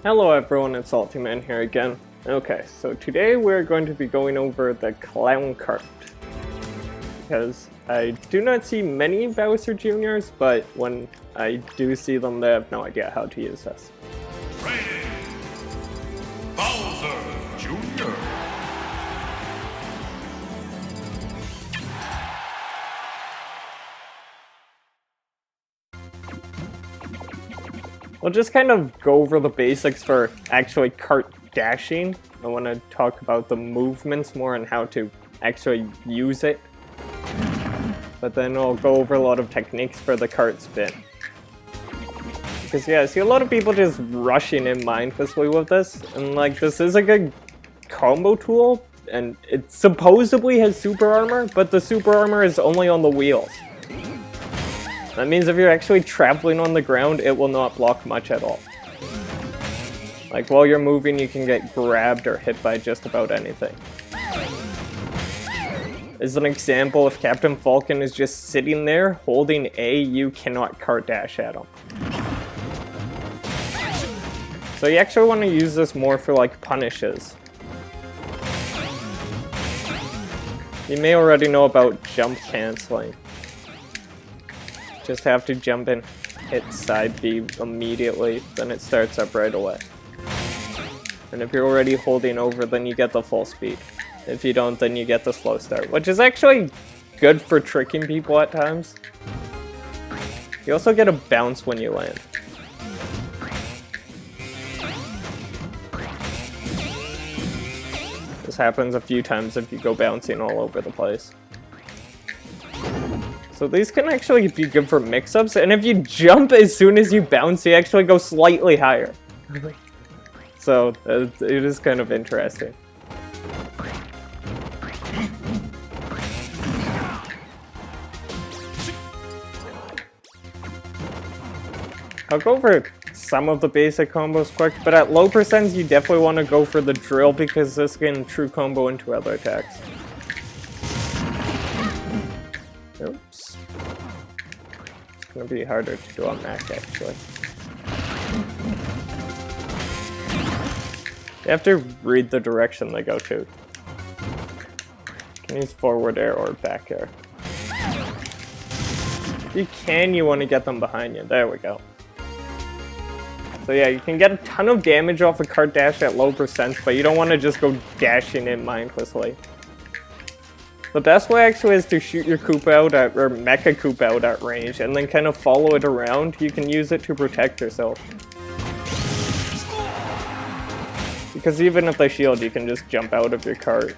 Hello everyone, it's Saltyman here again. Okay, so today we're going to be going over the clown cart. Because I do not see many Bowser Juniors, but when I do see them, they have no idea how to use this. Training! Bowser Jr. We'll just kind of go over the basics for actually Kart Dashing. I want to talk about the movements more and how to actually use it. But then I'll go over a lot of techniques for the Kart Spin. Because yeah, I see a lot of people just rushing in mindlessly with this. And like, this is a good combo tool. And it supposedly has super armor, but the super armor is only on the wheels. That means if you're actually traveling on the ground, it will not block much at all. Like, while you're moving, you can get grabbed or hit by just about anything. As an example, if Captain Falcon is just sitting there holding A, you cannot Kart Dash at him. So you actually want to use this more for like punishes. You may already know about jump canceling. Just have to jump and hit side B immediately, then it starts up right away. And if you're already holding over, then you get the full speed. If you don't, then you get the slow start, which is actually good for tricking people at times. You also get a bounce when you land. This happens a few times if you go bouncing all over the place. So these can actually be good for mix-ups, and if you jump as soon as you bounce, you actually go slightly higher. So it is kind of interesting. I'll go over some of the basic combos quick, but at low percents you definitely want to go for the drill because this can true combo into other attacks. Oops. It's gonna be harder to do on Mac actually. You have to read the direction they go to. You can use forward air or back air. If you can, you want to get them behind you. There we go. So yeah, you can get a ton of damage off a Kart Dash at low percents, but you don't want to just go dashing in mindlessly. The best way actually is to shoot your Koopa out at, or Mecha Koopa out at range, and then kind of follow it around. You can use it to protect yourself. Because even if they shield, you can just jump out of your cart.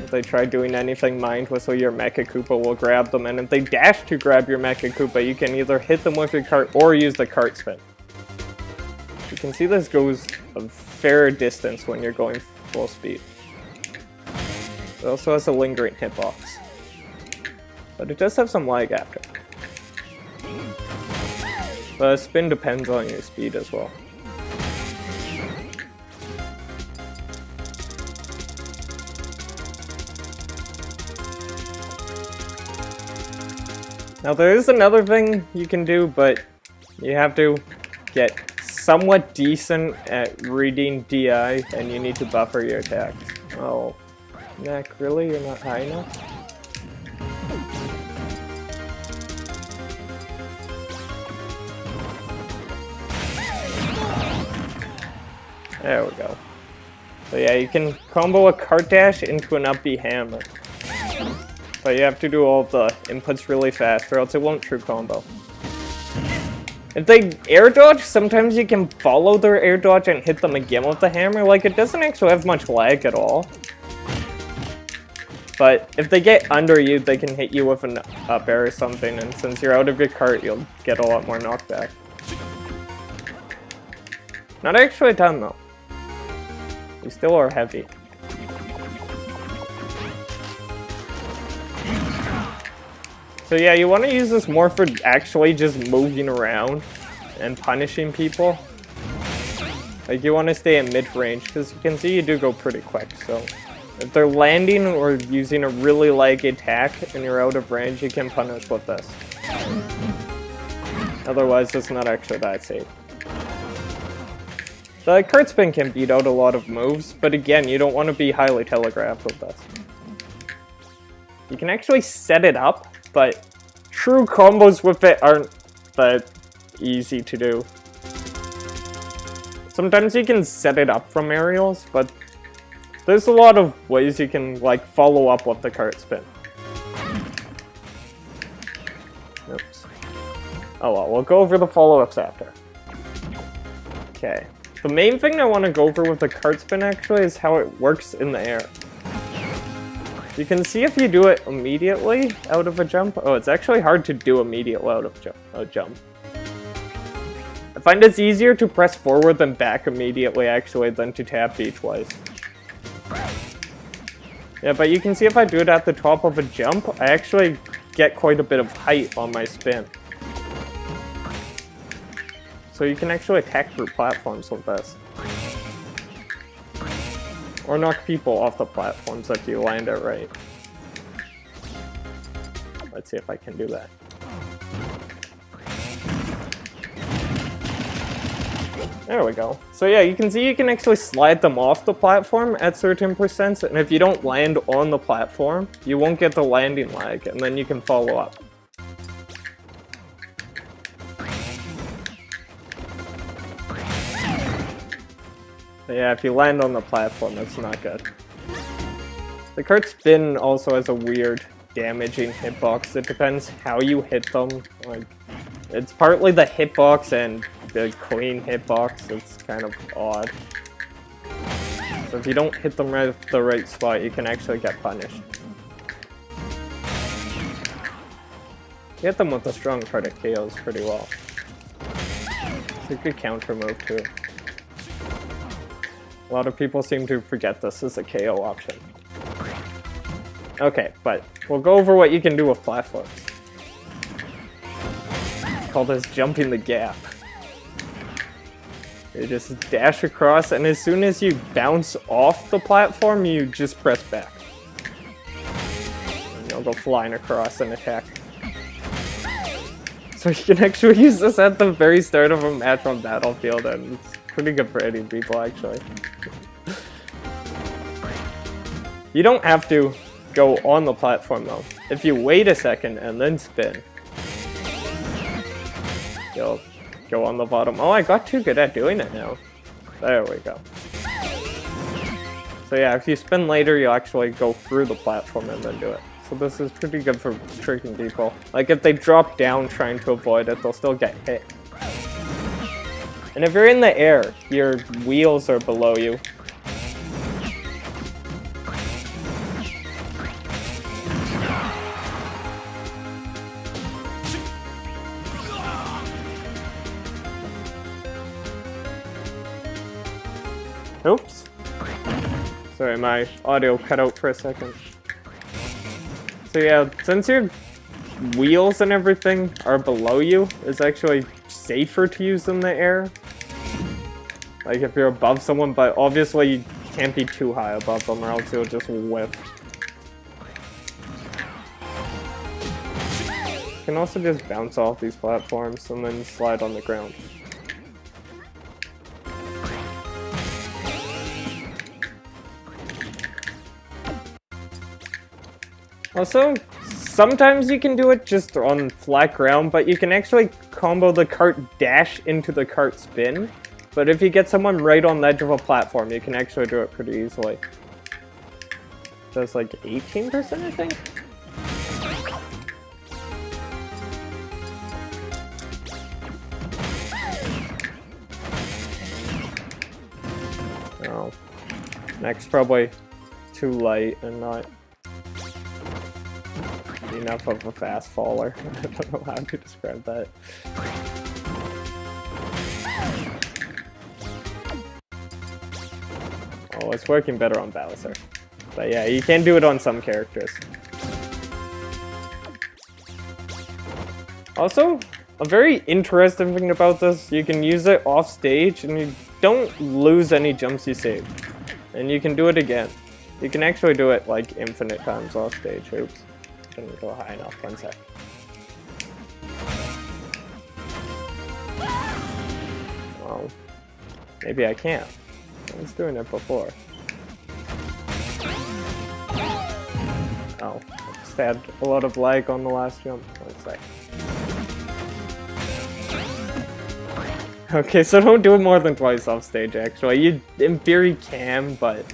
If they try doing anything mindlessly, your Mecha Koopa will grab them, and if they dash to grab your Mecha Koopa, you can either hit them with your cart or use the Kart Spin. You can see this goes a fair distance when you're going full speed. It also has a lingering hitbox, but it does have some lag after. But spin depends on your speed as well. Now there is another thing you can do, but you have to get somewhat decent at reading DI, and you need to buffer your attacks. Oh. Mac, really? You're not high enough? There we go. So yeah, you can combo a Kart Dash into an up B hammer. But you have to do all of the inputs really fast, or else it won't true combo. If they air dodge, sometimes you can follow their air dodge and hit them again with the hammer. Like, it doesn't actually have much lag at all. But if they get under you, they can hit you with an up air or something, and since you're out of your cart, you'll get a lot more knockback. Not actually a ton though. You still are heavy. So yeah, you want to use this more for actually just moving around and punishing people. Like, you want to stay in mid-range, because you can see you do go pretty quick, so if they're landing or using a really laggy attack and you're out of range, you can punish with this. Otherwise, it's not actually that safe. The cart spin can beat out a lot of moves, but again, you don't want to be highly telegraphed with this. You can actually set it up, but true combos with it aren't that easy to do. Sometimes you can set it up from aerials, but there's a lot of ways you can like follow up with the cart spin. Oops. Oh well, we'll go over the follow-ups after. Okay. The main thing I want to go over with the cart spin actually is how it works in the air. You can see if you do it immediately out of a jump. Oh, it's actually hard to do immediately out of a jump. I find it's easier to press forward than back immediately actually than to tap B twice. Yeah, but you can see if I do it at the top of a jump, I actually get quite a bit of height on my spin. So you can actually attack through platforms with this. Or knock people off the platforms if you land it right. Let's see if I can do that. There we go. So yeah, you can see you can actually slide them off the platform at certain percents, and if you don't land on the platform, you won't get the landing lag, and then you can follow up. But yeah, if you land on the platform, that's not good. The cart spin also has a weird damaging hitbox. It depends how you hit them. Like, it's partly the hitbox and the clean hitbox. It's kind of odd. So if you don't hit them right at the right spot, you can actually get punished. You hit them with a strong card, it KOs pretty well. It's a good counter move too. A lot of people seem to forget this is a KO option. Okay, but we'll go over what you can do with platforms. Call this jumping the gap. You just dash across, and as soon as you bounce off the platform, you just press back. And you'll go flying across and attack. So you can actually use this at the very start of a match on Battlefield, and it's pretty good for hitting people, actually. You don't have to go on the platform, though. If you wait a second and then spin, you'll go on the bottom. Oh, I got too good at doing it now. There we go. So yeah, if you spin later, you'll actually go through the platform and then do it. So this is pretty good for tricking people. Like, if they drop down trying to avoid it, they'll still get hit. And if you're in the air, your wheels are below you. Oops. Sorry, my audio cut out for a second. So yeah, since your wheels and everything are below you, it's actually safer to use in the air. Like if you're above someone, but obviously you can't be too high above them or else you'll just whiff. You can also just bounce off these platforms and then slide on the ground. Also, sometimes you can do it just on flat ground, but you can actually combo the Kart Dash into the Kart Spin. But if you get someone right on the edge of a platform, you can actually do it pretty easily. That's like 18%, I think? Oh. Next, probably too light and not enough of a fast faller. I don't know how to describe that. Oh, it's working better on Bowser. But yeah, you can do it on some characters. Also, a very interesting thing about this, you can use it off stage and you don't lose any jumps you save. And you can do it again. You can actually do it like infinite times off stage. Oops. Didn't go high enough, 1 sec. Oh. Maybe I can't. I was doing it before. Oh, I just had a lot of lag on the last jump. One sec. Okay, so don't do it more than twice off stage, actually. You, in theory, can, but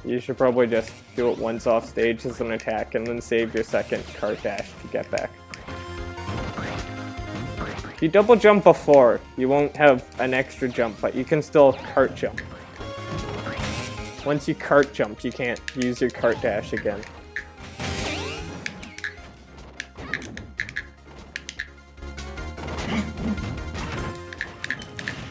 you should probably just do it once off stage as an attack and then save your second Kart Dash to get back. If you double jump before, you won't have an extra jump, but you can still kart jump. Once you kart jump, you can't use your Kart Dash again.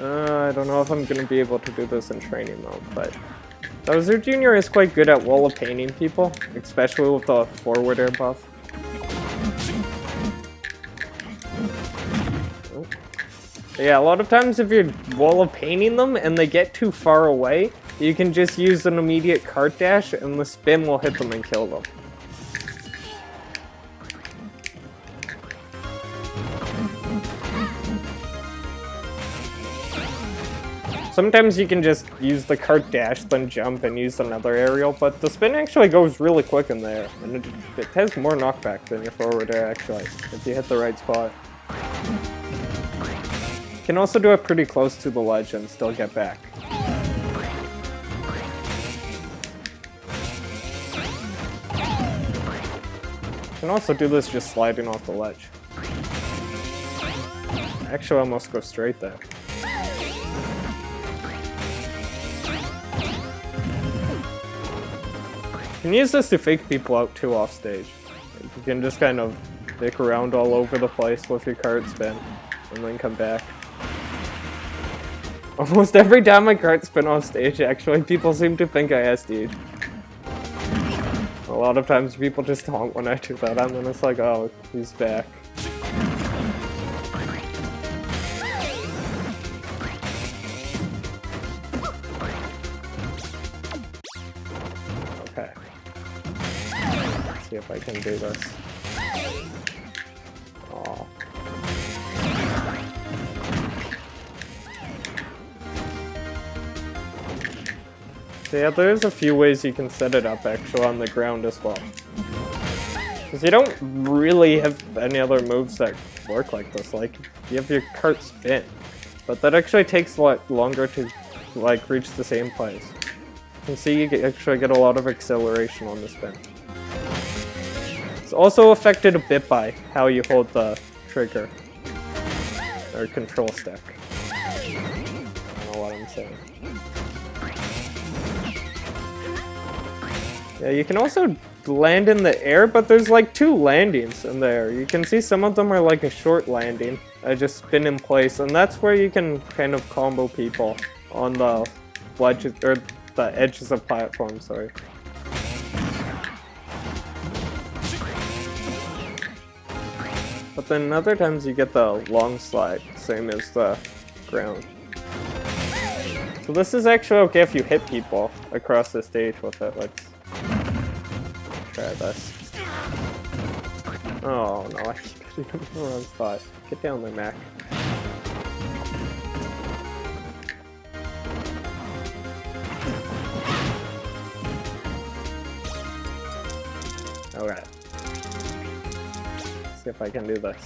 I don't know if I'm going to be able to do this in training mode, but Bowser Jr. is quite good at wall of painting people, especially with the forward air buff. Oh. Yeah, a lot of times if you're wall of painting them and they get too far away, you can just use an immediate Kart Dash and the spin will hit them and kill them. Sometimes you can just use the Kart Dash, then jump and use another aerial, but the spin actually goes really quick in there, and it has more knockback than your forward air actually, if you hit the right spot. You can also do it pretty close to the ledge and still get back. You can also do this just sliding off the ledge. Actually, almost go straight there. You can use this to fake people out too off stage. You can just kind of dick around all over the place with your kart spin, and then come back. Almost every time I kart spin off stage, actually, people seem to think I SD'd. A lot of times people just honk when I do that, and then it's like, oh, he's back. Okay. Let's see if I can do this. Aw. So yeah, there's a few ways you can set it up actually on the ground as well. Because you don't really have any other moves that work like this. Like, you have your kart spin, but that actually takes a lot longer to like reach the same place. You can see you actually get a lot of acceleration on the spin. It's also affected a bit by how you hold the trigger or control stick. I don't know what I'm saying. Yeah, you can also land in the air, but there's like two landings in there. You can see some of them are like a short landing. I just spin in place, and that's where you can kind of combo people on the ledges, or the edges of platforms, sorry. But then other times you get the long slide, same as the ground. So this is actually okay if you hit people across the stage with it. Let's try this. Oh no, I keep hitting the wrong spot. Get down there, Mac. Alright. See if I can do this.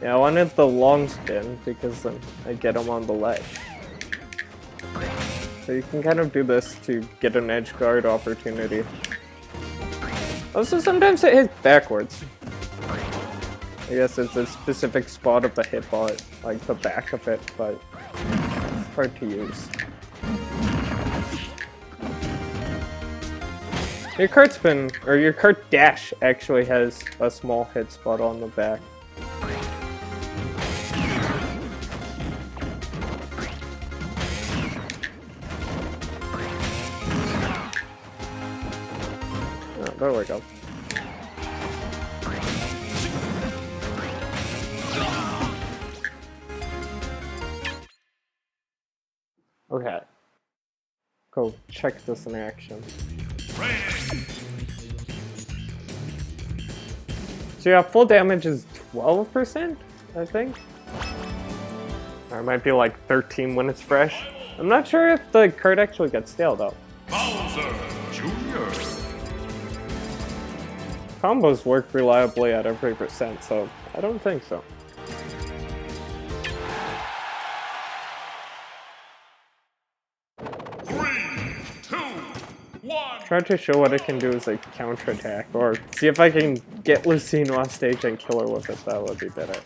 Yeah, I wanted the long spin because then I get them on the ledge. So you can kind of do this to get an edge guard opportunity. Also, sometimes it hits backwards. I guess it's a specific spot of the hitbot, like the back of it, but it's hard to use. Your kart spin, or your Kart Dash actually has a small hit spot on the back. There we go. Okay. Go check this in action. So yeah, full damage is 12%, I think. Or it might be like 13 when it's fresh. I'm not sure if the card actually gets stale though. Bowser Jr. Combos work reliably at every percent, so I don't think so. Three, two, one. Try to show what it can do as a counterattack, or see if I can get Lucino off stage and kill her with it. That would be better.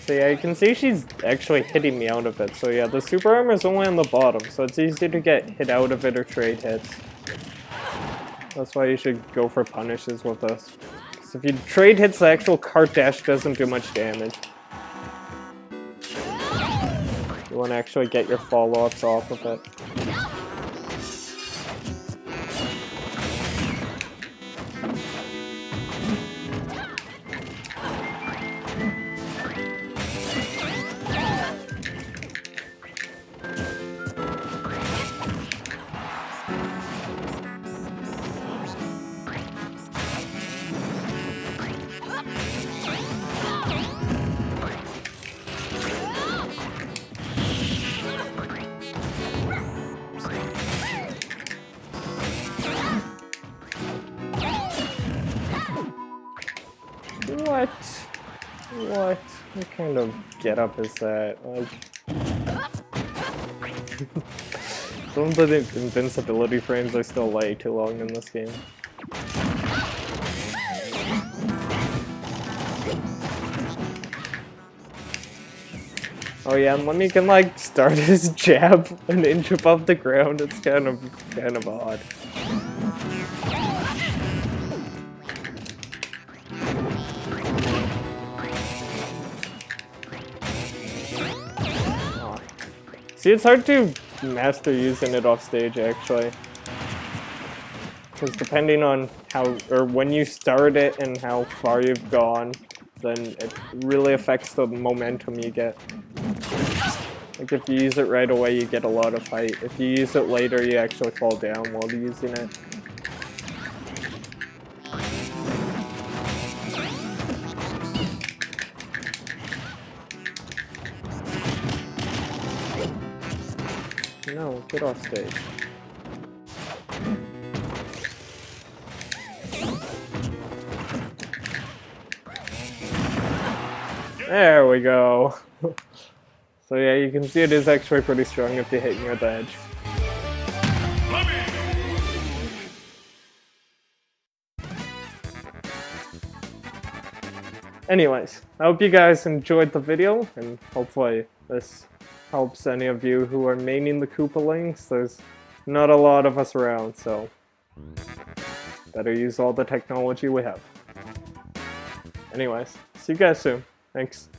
So yeah, you can see she's actually hitting me out of it. So yeah, the super armor is only on the bottom, so it's easy to get hit out of it or trade hits. That's why you should go for punishes with this. So if you trade hits, the actual Kart Dash doesn't do much damage. You want to actually get your follow-ups off of it. What? What? What kind of getup is that? Like, some of the invincibility frames are still way too long in this game. Oh yeah, and when you can like start his jab an inch above the ground, it's kind of odd. See, it's hard to master using it off stage, actually. Because depending on how, or when you start it and how far you've gone, then it really affects the momentum you get. Like, if you use it right away, you get a lot of height. If you use it later, you actually fall down while using it. No, get off stage. There we go. So yeah, you can see it is actually pretty strong if you hit near the edge. Anyways, I hope you guys enjoyed the video, and hopefully this helps any of you who are maining the Koopalings. There's not a lot of us around, so better use all the technology we have. Anyways, see you guys soon. Thanks.